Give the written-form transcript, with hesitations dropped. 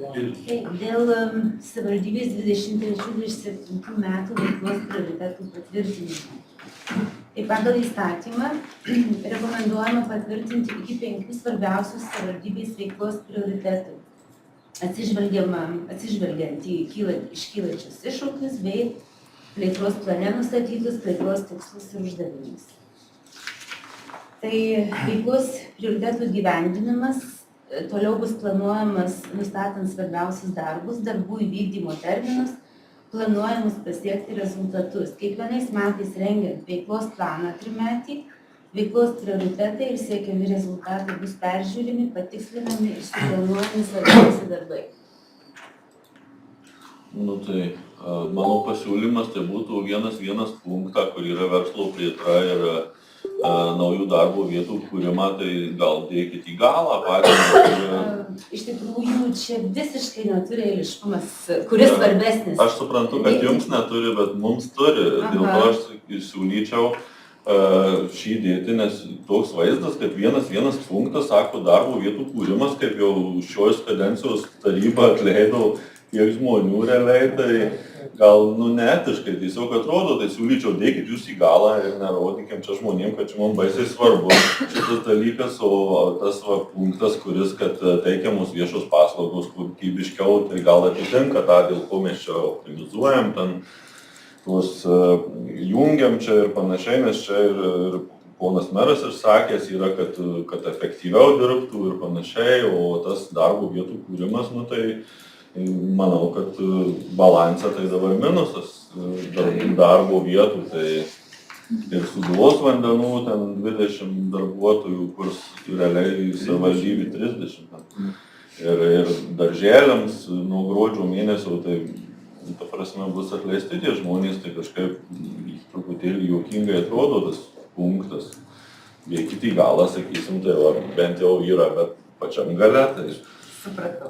Dėl savivaldybės 23-27 metų veiklos prioritetų patvirtinimo. Tai pagal įstatymą rekomenduojama patvirtinti iki 5 svarbiausius savivaldybės veiklos prioritetų, atsižvelgiant į iškylančius iššūkius bei plėtros plane nustatytus plėtros tikslus ir uždavinius. Tai veiklos prioritetų įgyvendinimas toliau bus planuojamas nustatant svarbiausius darbus, darbų įvykdymo terminus, planuojamus pasiekti rezultatus. Kiekvienais metais rengiant veiklos planą trimetį, veiklos prioritetai ir siekiami rezultatai bus peržiūrimi, patikslinami ir suplanuojami svarbiausi darbai. Tai mano pasiūlymas tai būtų vienas punktą, kur yra verslo plėtra ir naujų darbo vietų kūrimą, tai gal dėkit į galą patys. Iš tikrųjų, čia visiškai neturi eiliškumas, kuris svarbesnis. Aš suprantu, kad jums neturi, bet mums turi. Dėl to aš siūlyčiau šį dėti, nes toks vaizdas, kad vienas punktas sako darbo vietų kūrimas, kaip jau šios kadencijos taryba atleido tiek žmonių realiai, tai gal neetiškai tiesiog atrodo, tai siūlyčiau dėkit jūs į galą ir nerodykim čia žmonėm, kad čia mums baisiai svarbu šitas dalykas, o tas punktas, kuris, kad teikiamos viešos paslaugos kokybiškiau, tai gal atitinka tą, dėl ko mes čia optimizuojam, ten tuos jungiam čia ir panašiai, nes čia ir ponas meras ir sakęs yra, kad efektyviau dirbtų ir panašiai, o tas darbo vietų kūrimas, tai manau, kad balansą tai dabar minusas darbo vietų, tai ir Sūduvos vandenų ten 20 darbuotojų, kur realiai savivaldybė 30. Ir darželiams nuo gruodžio mėnesio, tai ta prasme bus atleisti tie žmonės, tai kažkaip truputėlį juokingai atrodo tas punktas. Jei kiti galą, sakysim, tai bent jau yra, bet pačiam gale, tai... Supratau.